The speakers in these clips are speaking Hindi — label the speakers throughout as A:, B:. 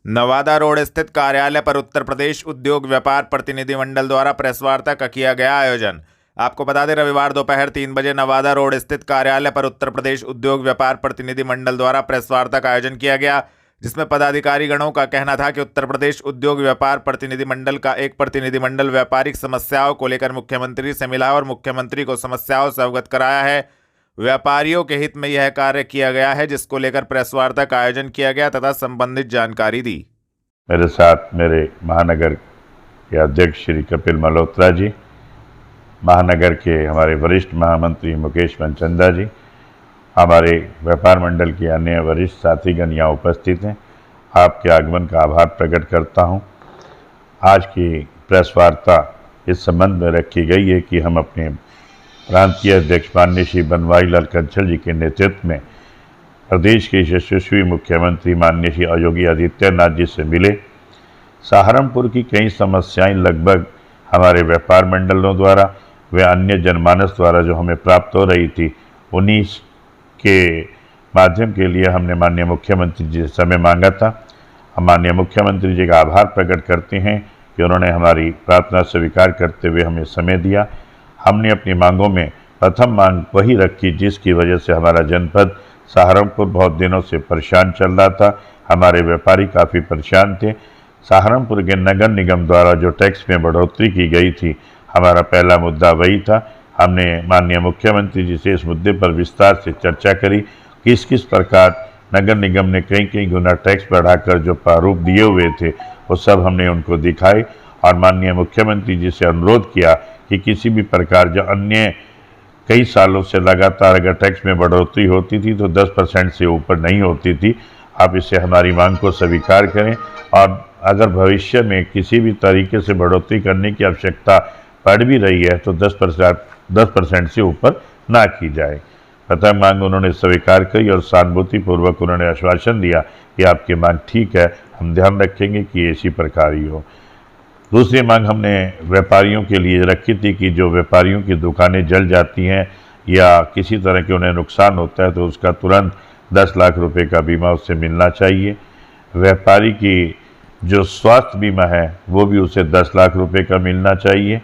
A: नवादा रोड स्थित कार्यालय पर उत्तर प्रदेश उद्योग व्यापार प्रतिनिधिमंडल द्वारा प्रेस वार्ता का किया गया आयोजन। आपको बता दें, रविवार दोपहर 3 बजे नवादा रोड स्थित कार्यालय पर उत्तर प्रदेश उद्योग व्यापार प्रतिनिधिमंडल द्वारा प्रेस वार्ता का आयोजन किया गया, जिसमें पदाधिकारी गणों का कहना था कि उत्तर प्रदेश उद्योग व्यापार प्रतिनिधिमंडल का एक प्रतिनिधिमंडल व्यापारिक समस्याओं को लेकर मुख्यमंत्री से मिला और मुख्यमंत्री को समस्याओं से अवगत कराया है। व्यापारियों के हित में यह कार्य किया गया है, जिसको लेकर प्रेस वार्ता का आयोजन किया गया तथा संबंधित जानकारी दी।
B: मेरे साथ मेरे महानगर के अध्यक्ष श्री कपिल मल्होत्रा जी, महानगर के हमारे वरिष्ठ महामंत्री मुकेश मनचंदा जी, हमारे व्यापार मंडल के अन्य वरिष्ठ साथीगण यहाँ उपस्थित हैं। आपके आगमन का आभार प्रकट करता हूँ। आज की प्रेस वार्ता इस संबंध में रखी गई है कि हम अपने प्रांतीय अध्यक्ष माननीय श्री बनवारी लाल कंसल जी के नेतृत्व में प्रदेश के यशस्वी मुख्यमंत्री माननीय श्री योगी आदित्यनाथ जी से मिले। सहारनपुर की कई समस्याएं लगभग हमारे व्यापार मंडलों द्वारा व अन्य जनमानस द्वारा जो हमें प्राप्त हो रही थी, उन्हीं के माध्यम के लिए हमने माननीय मुख्यमंत्री जी से समय मांगा था। हम माननीय मुख्यमंत्री जी का आभार प्रकट करते हैं कि उन्होंने हमारी प्रार्थना स्वीकार करते हुए हमें समय दिया। हमने अपनी मांगों में प्रथम मांग वही रखी जिसकी वजह से हमारा जनपद सहारनपुर बहुत दिनों से परेशान चल रहा था। हमारे व्यापारी काफ़ी परेशान थे। सहारनपुर के नगर निगम द्वारा जो टैक्स में बढ़ोतरी की गई थी, हमारा पहला मुद्दा वही था। हमने माननीय मुख्यमंत्री जी से इस मुद्दे पर विस्तार से चर्चा करी। किस किस प्रकार नगर निगम ने कई गुना टैक्स बढ़ाकर जो प्रारूप दिए हुए थे, वो सब हमने उनको दिखाए और माननीय मुख्यमंत्री जी से अनुरोध किया कि किसी भी प्रकार जो अन्य कई सालों से लगातार अगर टैक्स में बढ़ोतरी होती थी तो 10% से ऊपर नहीं होती थी। आप इसे हमारी मांग को स्वीकार करें और अगर भविष्य में किसी भी तरीके से बढ़ोतरी करने की आवश्यकता पड़ भी रही है तो 10% से ऊपर ना की जाए। प्रथम मांग उन्होंने स्वीकार की और सहानुभूतिपूर्वक उन्होंने आश्वासन दिया कि आपकी मांग ठीक है, हम ध्यान रखेंगे कि इसी प्रकार ही हो। दूसरी मांग हमने व्यापारियों के लिए रखी थी कि जो व्यापारियों की दुकानें जल जाती हैं या किसी तरह के उन्हें नुकसान होता है तो उसका तुरंत 10 लाख रुपए का बीमा उससे मिलना चाहिए। व्यापारी की जो स्वास्थ्य बीमा है वो भी उसे 10 लाख रुपए का मिलना चाहिए।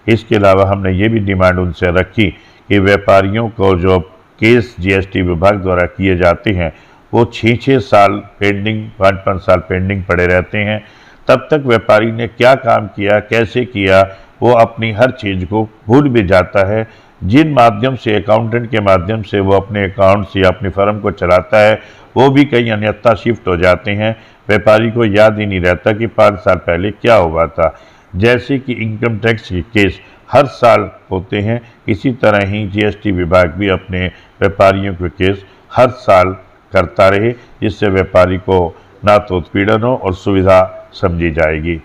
B: इसके अलावा हमने ये भी डिमांड उनसे रखी कि व्यापारियों को जो केस जीएसटी विभाग द्वारा किए जाते हैं वो 6-6 साल पेंडिंग, 5-5 साल पेंडिंग पड़े रहते हैं। तब तक व्यापारी ने क्या काम किया, कैसे किया, वो अपनी हर चीज़ को भूल भी जाता है। जिन माध्यम से अकाउंटेंट के माध्यम से वो अपने अकाउंट से अपनी फर्म को चलाता है वो भी कहीं अन्यथा शिफ्ट हो जाते हैं। व्यापारी को याद ही नहीं रहता कि 5 साल पहले क्या हुआ था। जैसे कि इनकम टैक्स के केस हर साल होते हैं, इसी तरह ही जीएसटी विभाग भी अपने व्यापारियों के केस हर साल करता रहे, जिससे व्यापारी को ना तो उत्पीड़न हो और सुविधा समझी जाएगी।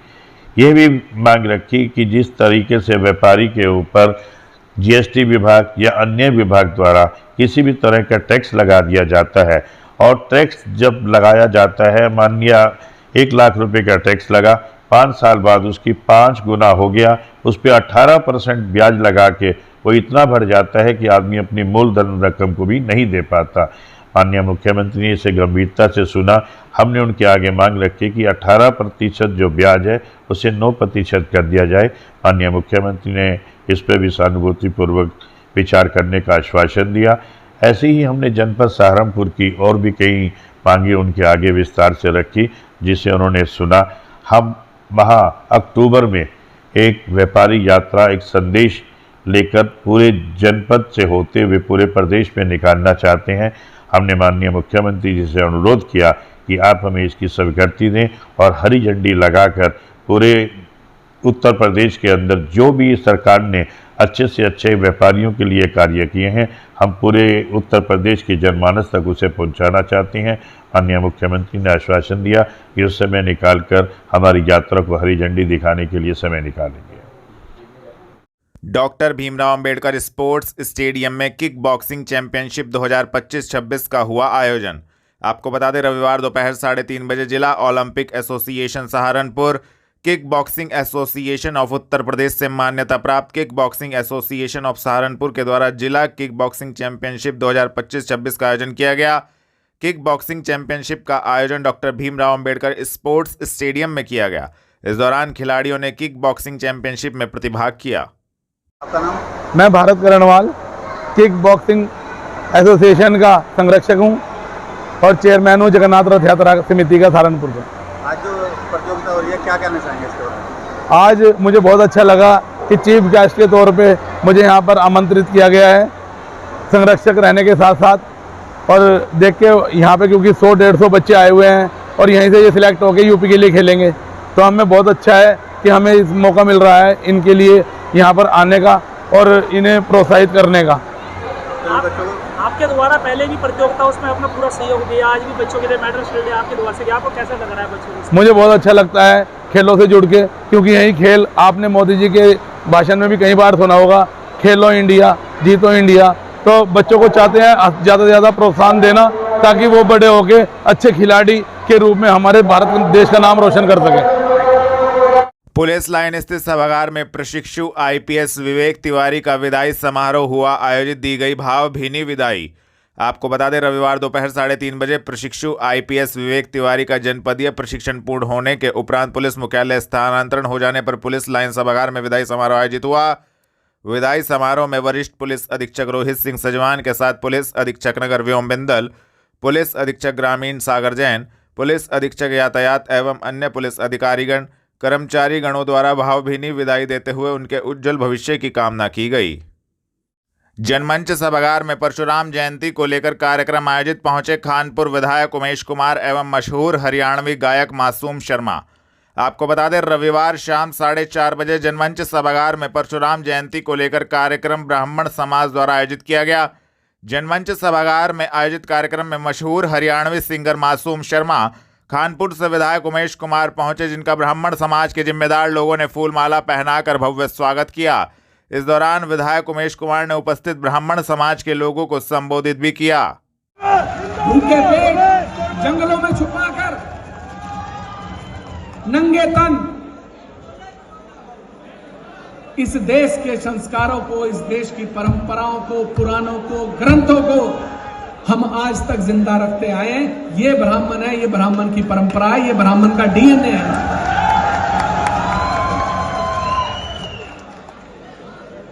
B: यह भी मांग रखी कि जिस तरीके से व्यापारी के ऊपर जीएसटी विभाग या अन्य विभाग द्वारा किसी भी तरह का टैक्स लगा दिया जाता है और टैक्स जब लगाया जाता है, मान लिया 1 लाख रुपए का टैक्स लगा, 5 साल बाद उसकी 5 गुना हो गया, उस पर 18% ब्याज लगा के वो इतना बढ़ जाता है कि आदमी अपनी मूलधन रकम को भी नहीं दे पाता। माननीय मुख्यमंत्री ने इसे गंभीरता से सुना। हमने उनके आगे मांग रखी कि 18% जो ब्याज है उसे 9% कर दिया जाए। माननीय मुख्यमंत्री ने इस पर भी सहानुभूतिपूर्वक विचार करने का आश्वासन दिया। ऐसे ही हमने जनपद सहारनपुर की और भी कई मांगे उनके आगे विस्तार से रखी, जिसे उन्होंने सुना। हम वहाँ अक्टूबर में एक व्यापारी यात्रा, एक संदेश लेकर पूरे जनपद से होते हुए पूरे प्रदेश में निकालना चाहते हैं। हमने माननीय मुख्यमंत्री जी से अनुरोध किया कि आप हमें इसकी स्वीकृति दें और हरी झंडी लगाकर पूरे उत्तर प्रदेश के अंदर जो भी सरकार ने अच्छे से अच्छे व्यापारियों के लिए कार्य किए हैं, हम पूरे उत्तर प्रदेश के जनमानस तक उसे पहुंचाना चाहते हैं। माननीय मुख्यमंत्री ने आश्वासन दिया कि उस समय निकालकर हमारी यात्रा को हरी झंडी दिखाने के लिए समय निकालेंगे।
A: Doctor Bhimrao Ambedkar sports stadium में किक बॉक्सिंग चैंपियनशिप 2025-26 का हुआ आयोजन। आपको बता दें, रविवार दोपहर 3:30 बजे जिला Olympic association Saharanpur, kick boxing association of Uttar Pradesh से मान्यता प्राप्त kick boxing association of Saharanpur के द्वारा जिला किक बॉक्सिंग चैंपियनशिप 2025-26 का आयोजन किया गया। किक बॉक्सिंग चैंपियनशिप का आयोजन doctor Bhimrao Ambedkar sports stadium में किया गया। इस दौरान खिलाड़ियों ने किक बॉक्सिंग चैंपियनशिप में प्रतिभाग किया।
C: आपका नाम?
D: मैं Bharat Karanwal kick boxing association का संरक्षक हूं और चेयरमैन हूं जगन्नाथ रथ यात्रा समिति का सहारनपुर का।
C: आज जो प्रतियोगिता हो रही है, क्या कहना चाहेंगे इसके बारे में?
D: आज मुझे बहुत अच्छा लगा कि चीफ गेस्ट के तौर पे मुझे यहां पर आमंत्रित किया गया है संरक्षक रहने के साथ साथ। और देख के यहाँ पे क्योंकि 100-150 बच्चे आए हुए हैं और यहीं से ये सिलेक्ट होकर यूपी के लिए खेलेंगे, तो हमें बहुत अच्छा है कि हमें इस मौका मिल रहा है इनके लिए यहाँ पर आने का और इन्हें प्रोत्साहित करने का।
E: आपके द्वारा पहले भी प्रतियोगिता उसमें अपना पूरा सहयोग दिया, आज भी बच्चों के लिए मेडल शील्ड है आपके द्वारा से, आपको कैसा लग रहा है बच्चों को?
D: मुझे बहुत अच्छा लगता है खेलों से जुड़ के, क्योंकि यही खेल आपने मोदी जी के भाषण में भी कई बार सुना होगा, खेलो इंडिया जीतो इंडिया। तो बच्चों को चाहते हैं ज़्यादा से ज़्यादा प्रोत्साहन देना ताकि वो बड़े होके अच्छे खिलाड़ी के रूप में हमारे भारत देश का नाम रोशन कर सके।
A: पुलिस लाइन स्थित सभागार में प्रशिक्षु आईपीएस विवेक तिवारी का विदाई समारोह हुआ आयोजित, दी गई भावभीनी विदाई। आपको बता दें रविवार दोपहर 3:30 बजे प्रशिक्षु आईपीएस विवेक तिवारी का जनपदीय प्रशिक्षण पूर्ण होने के उपरांत पुलिस मुख्यालय स्थानांतरण हो जाने पर पुलिस लाइन सभागार में विदाई समारोह आयोजित हुआ। विदाई समारोह में वरिष्ठ पुलिस अधीक्षक रोहित सिंह सजवान के साथ पुलिस अधीक्षक नगर व्योम बिंदल, पुलिस अधीक्षक ग्रामीण सागर जैन, पुलिस अधीक्षक यातायात एवं अन्य पुलिस अधिकारीगण कर्मचारी गणों द्वारा भावभीनी विदाई देते हुए उनके उज्जवल भविष्य की कामना की गई। जनमंच सभागार में परशुराम जयंती को लेकर कार्यक्रम आयोजित पहुंचे खानपुर विधायक उमेश कुमार एवं मशहूर हरियाणवी गायक मासूम शर्मा। आपको बता दें रविवार शाम 4:30 बजे जनमंच सभागार में परशुराम जयंती को लेकर कार्यक्रम ब्राह्मण समाज द्वारा आयोजित किया गया। जनमंच सभागार में आयोजित कार्यक्रम में मशहूर हरियाणवी सिंगर मासूम शर्मा खानपुर से विधायक उमेश कुमार पहुंचे, जिनका ब्राह्मण समाज के जिम्मेदार लोगों ने फूलमाला पहनाकर भव्य स्वागत किया। इस दौरान विधायक उमेश कुमार ने उपस्थित ब्राह्मण समाज के लोगों को संबोधित भी किया।
F: भूखे पेट जंगलों में छुपाकर नंगे तन इस देश के संस्कारों को, इस देश की परंपराओं को, पुराणों को, ग्रंथों को हम आज तक जिंदा रखते आए हैं। ये ब्राह्मण है, ये ब्राह्मण की परंपरा है, ये ब्राह्मण का डीएनए है।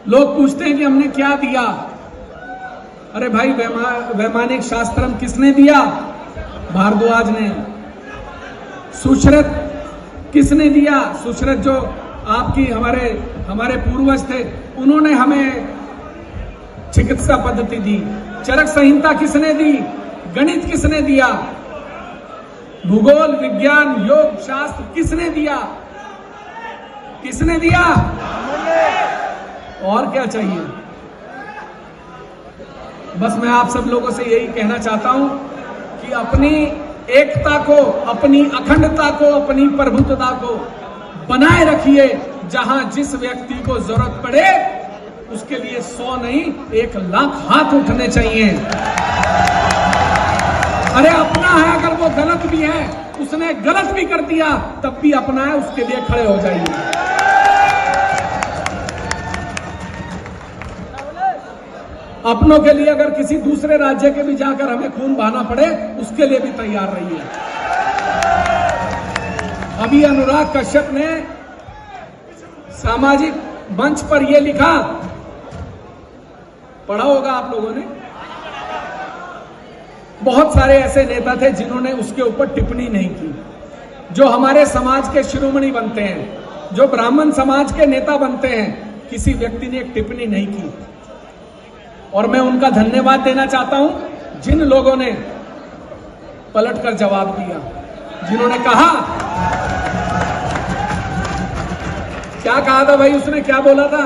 F: लोग पूछते हैं कि हमने क्या दिया। अरे भाई, वैमानिक शास्त्रम किसने दिया? भारद्वाज ने। सुश्रुत किसने दिया? सुश्रुत जो आपकी हमारे पूर्वज थे, उन्होंने हमें चिकित्सा पद्धति दी। चरक संहिता किसने दी? गणित किसने दिया? भूगोल, विज्ञान, योग, शास्त्र किसने दिया? किसने दिया? और क्या चाहिए? बस मैं आप सब लोगों से यही कहना चाहता हूं कि अपनी एकता को, अपनी अखंडता को, अपनी प्रभुत्वता को बनाए रखिए। जहां जिस व्यक्ति को जरूरत पड़े उसके लिए 100 नहीं 1,00,000 हाथ उठने चाहिए। अरे अपना है, अगर वो गलत भी है, उसने गलत भी कर दिया, तब भी अपना है, उसके लिए खड़े हो जाइए। अपनों के लिए अगर किसी दूसरे राज्य के भी जाकर हमें खून बहाना पड़े, उसके लिए भी तैयार रहिए। अभी अनुराग कश्यप ने सामाजिक मंच पर यह लिखा, पढ़ा होगा आप लोगों ने। बहुत सारे ऐसे नेता थे जिन्होंने उसके ऊपर टिप्पणी नहीं की। जो हमारे समाज के शिरोमणि बनते हैं, जो ब्राह्मण समाज के नेता बनते हैं, किसी व्यक्ति ने एक टिप्पणी नहीं की। और मैं उनका धन्यवाद देना चाहता हूं जिन लोगों ने पलटकर जवाब दिया, जिन्होंने कहा। क्या कहा था भाई उसने? क्या बोला था?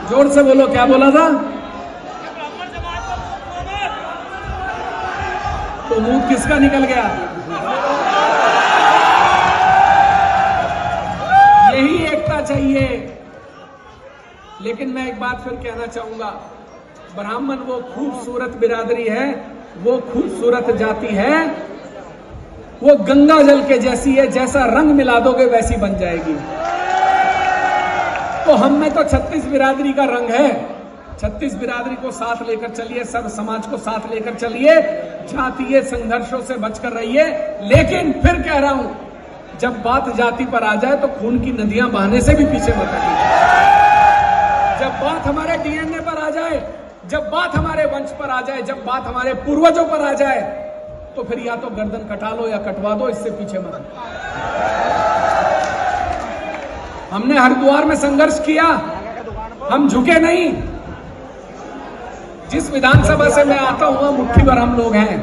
F: जोर से बोलो, क्या बोला था? तो मुंह किसका निकल गया? यही एकता चाहिए। लेकिन मैं एक बात फिर कहना चाहूंगा, ब्राह्मण वो खूबसूरत बिरादरी है, वो खूबसूरत जाति है, वो गंगा जल के जैसी है, जैसा रंग मिला दोगे वैसी बन जाएगी। तो हम में तो 36 बिरादरी का रंग है। 36 बिरादरी को साथ लेकर चलिए, सब समाज को साथ लेकर चलिए जातीय संघर्षों से बचकर रहिए। लेकिन फिर कह रहा हूं, जब बात जाति पर आ जाए तो खून की नदियां बहाने से भी पीछे मत हटिए। जब बात हमारे डीएनए पर आ जाए, जब बात हमारे वंश पर आ जाए, जब बात हमारे पूर्वजों पर आ जाए, तो फिर या तो गर्दन कटा लो या कटवा दो, इससे पीछे मत हटो। हमने हरिद्वार में संघर्ष किया, हम झुके नहीं। जिस विधानसभा से मैं आता हूं वहां मुट्ठी भर हम लोग हैं,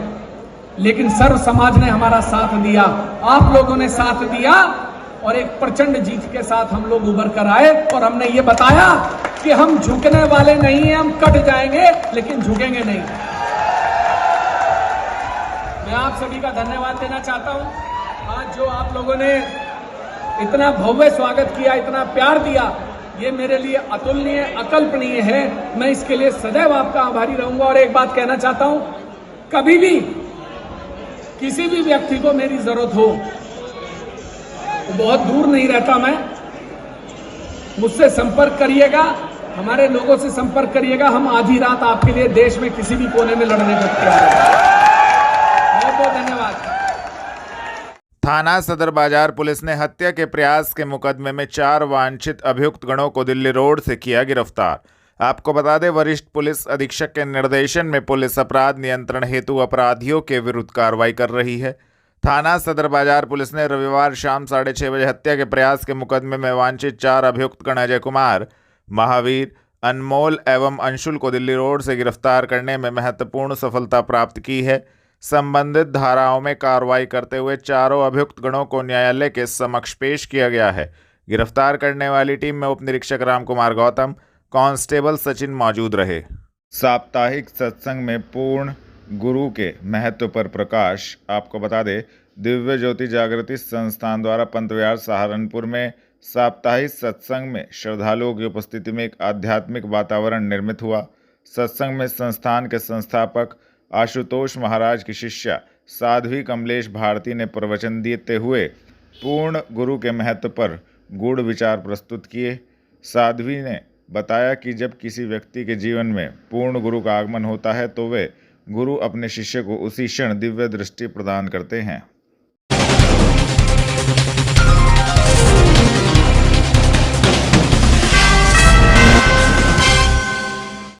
F: लेकिन सर्व समाज ने हमारा साथ दिया, आप लोगों ने साथ दिया और एक प्रचंड जीत के साथ हम लोग उभर कर आए और हमने ये बताया कि हम झुकने वाले नहीं हैं, हम कट जाएंगे लेकिन झुकेंगे नहीं। मैं आप सभी का धन्यवाद देना चाहता हूं। आज जो आप लोगों ने इतना भव्य स्वागत किया, इतना प्यार दिया, ये मेरे लिए अतुलनीय, अकल्पनीय है। मैं इसके लिए सदैव आपका आभारी रहूंगा। और एक बात कहना चाहता हूं, कभी भी किसी भी व्यक्ति को मेरी जरूरत हो, तो बहुत दूर नहीं रहता मैं, मुझसे संपर्क करिएगा, हमारे लोगों से संपर्क करिएगा। हम आधी रात आपके लिए देश में किसी भी कोने में लड़ने को तैयार हैं। बहुत बहुत धन्यवाद।
A: थाना सदर बाजार पुलिस ने हत्या के प्रयास के मुकदमे में 4 वांछित अभियुक्त गणों को दिल्ली रोड से किया गिरफ्तार। आपको बता दें, वरिष्ठ पुलिस अधीक्षक के निर्देशन में पुलिस अपराध नियंत्रण हेतु अपराधियों के विरुद्ध कार्रवाई कर रही है। थाना सदर बाजार पुलिस ने रविवार शाम 6:30 बजे हत्या के प्रयास के मुकदमे में वांछित 4 अभियुक्त गण अजय कुमार, महावीर, अनमोल एवं अंशुल को दिल्ली रोड से गिरफ्तार करने में महत्वपूर्ण सफलता प्राप्त की है। संबंधित धाराओं में कार्रवाई करते हुए चारों अभियुक्त गणों को न्यायालय के समक्ष पेश किया गया है। गिरफ्तार करने वाली टीम में उप निरीक्षक राम कुमार गौतम, कांस्टेबल सचिन मौजूद रहे। साप्ताहिक सत्संग में पूर्ण गुरु के महत्व पर प्रकाश। आपको बता दें, दिव्य ज्योति जागृति संस्थान द्वारा पंत विहार सहारनपुर में साप्ताहिक सत्संग में श्रद्धालुओं की उपस्थिति में एक आध्यात्मिक वातावरण निर्मित हुआ। सत्संग में संस्थान के संस्थापक आशुतोष महाराज की शिष्या साध्वी कमलेश भारती ने प्रवचन देते हुए पूर्ण गुरु के महत्व पर गूढ़ विचार प्रस्तुत किए। साध्वी ने बताया कि जब किसी व्यक्ति के जीवन में पूर्ण गुरु का आगमन होता है तो वे गुरु अपने शिष्य को उसी क्षण दिव्य दृष्टि प्रदान करते हैं।